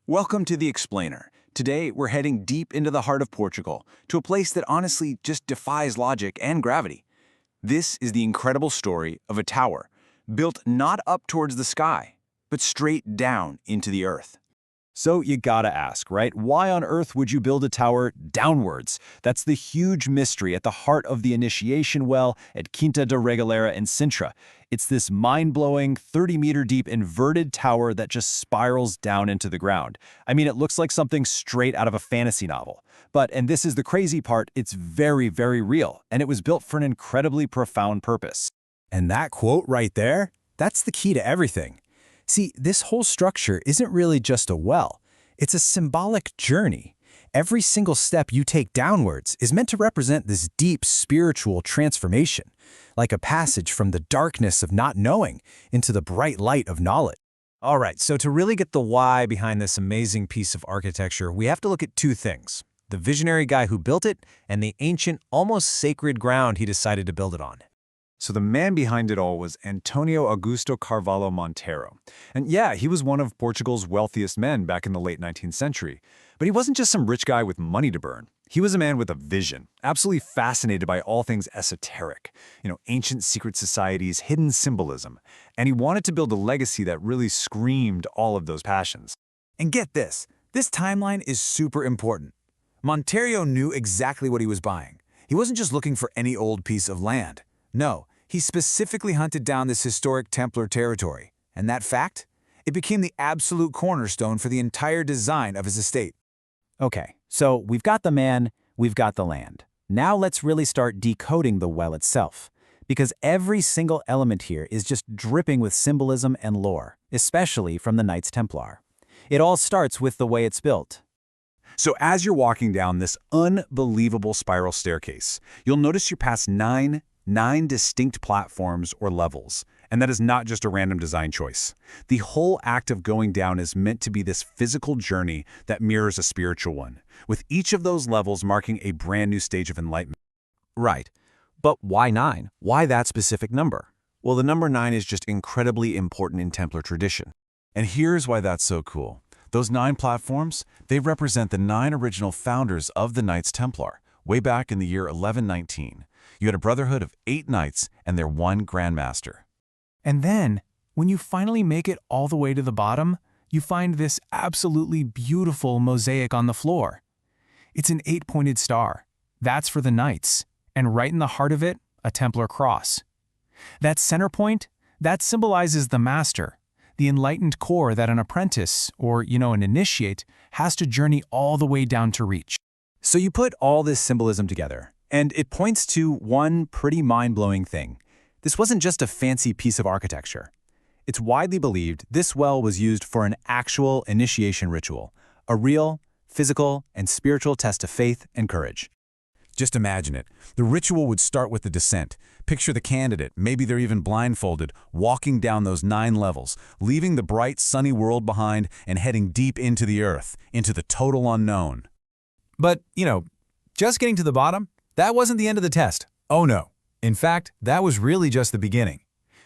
Welcome to The Explainer. Today, we're heading deep into the heart of Portugal, to a place that honestly just defies logic and gravity. This is the incredible story of a tower, built not up towards the sky, but straight down into the earth. So you gotta ask, right? Why on earth would you build a tower downwards? That's the huge mystery at the heart of the initiation well at Quinta da Regaleira in Sintra. It's this mind-blowing 30-meter-deep inverted tower that just spirals down into the ground. I mean, it looks like something straight out of a fantasy novel. But, and this is the crazy part, it's very, very real, and it was built for an incredibly profound purpose. And that quote right there, that's the key to everything. See, this whole structure isn't really just a well. It's a symbolic journey. Every single step you take downwards is meant to represent this deep spiritual transformation, like a passage from the darkness of not knowing into the bright light of knowledge. All right, so to really get the why behind this amazing piece of architecture, we have to look at two things: the visionary guy who built it and the ancient, almost sacred ground he decided to build it on. So the man behind it all was António Augusto Carvalho Monteiro. And yeah, he was one of Portugal's wealthiest men back in the late 19th century. But he wasn't just some rich guy with money to burn. He was a man with a vision, absolutely fascinated by all things esoteric, ancient secret societies, hidden symbolism. And he wanted to build a legacy that really screamed all of those passions. And get this timeline is super important. Monteiro knew exactly what he was buying. He wasn't just looking for any old piece of land. No, he specifically hunted down this historic Templar territory. And that fact? It became the absolute cornerstone for the entire design of his estate. Okay, so we've got the man, we've got the land. Now let's really start decoding the well itself, because every single element here is just dripping with symbolism and lore, especially from the Knights Templar. It all starts with the way it's built. So as you're walking down this unbelievable spiral staircase, you'll notice you pass nine distinct platforms or levels. And that is not just a random design choice. The whole act of going down is meant to be this physical journey that mirrors a spiritual one, with each of those levels marking a brand new stage of enlightenment. Right. But why 9? Why that specific number? Well, the number 9 is just incredibly important in Templar tradition. And here's why that's so cool. Those 9 platforms, they represent the 9 original founders of the Knights Templar, way back in the year 1119. You had a brotherhood of 8 knights and their one grandmaster. And then, when you finally make it all the way to the bottom, you find this absolutely beautiful mosaic on the floor. It's an 8-pointed star. That's for the knights. And right in the heart of it, a Templar cross. That center point, that symbolizes the master, the enlightened core that an apprentice, or an initiate, has to journey all the way down to reach. So you put all this symbolism together, and it points to one pretty mind-blowing thing. This wasn't just a fancy piece of architecture. It's widely believed this well was used for an actual initiation ritual, a real, physical, and spiritual test of faith and courage. Just imagine it. The ritual would start with the descent. Picture the candidate, maybe they're even blindfolded, walking down those 9 levels, leaving the bright, sunny world behind and heading deep into the earth, into the total unknown. But, just getting to the bottom, that wasn't the end of the test. Oh no. In fact, that was really just the beginning.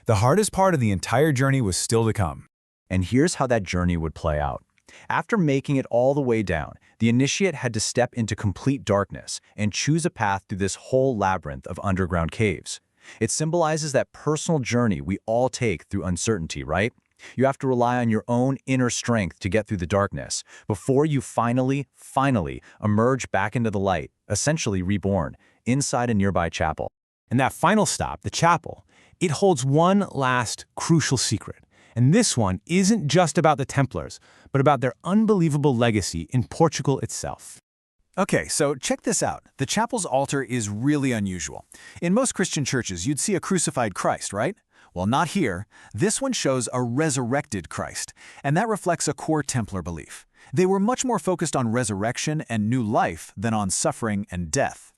The hardest part of the entire journey was still to come. And here's how that journey would play out. After making it all the way down, the initiate had to step into complete darkness and choose a path through this whole labyrinth of underground caves. It symbolizes that personal journey we all take through uncertainty, right? You have to rely on your own inner strength to get through the darkness before you finally emerge back into the light, essentially reborn, inside a nearby chapel. And that final stop, the chapel, it holds one last crucial secret. And this one isn't just about the Templars, but about their unbelievable legacy in Portugal itself. Okay, so check this out. The chapel's altar is really unusual. In most Christian churches, you'd see a crucified Christ, right? Well, not here. This one shows a resurrected Christ, and that reflects a core Templar belief. They were much more focused on resurrection and new life than on suffering and death.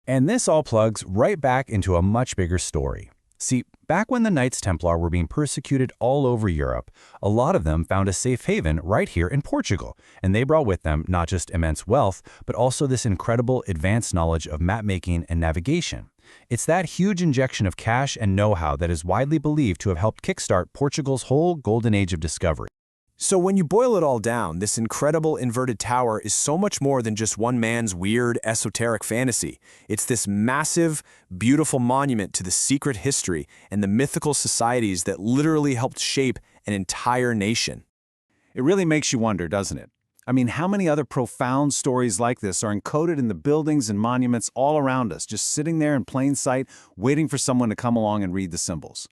And this all plugs right back into a much bigger story. See, back when the Knights Templar were being persecuted all over Europe, a lot of them found a safe haven right here in Portugal, and they brought with them not just immense wealth, but also this incredible advanced knowledge of map-making and navigation. It's that huge injection of cash and know-how that is widely believed to have helped kickstart Portugal's whole golden age of discovery. So when you boil it all down, this incredible inverted tower is so much more than just one man's weird, esoteric fantasy. It's this massive, beautiful monument to the secret history and the mythical societies that literally helped shape an entire nation. It really makes you wonder, doesn't it? I mean, how many other profound stories like this are encoded in the buildings and monuments all around us, just sitting there in plain sight, waiting for someone to come along and read the symbols?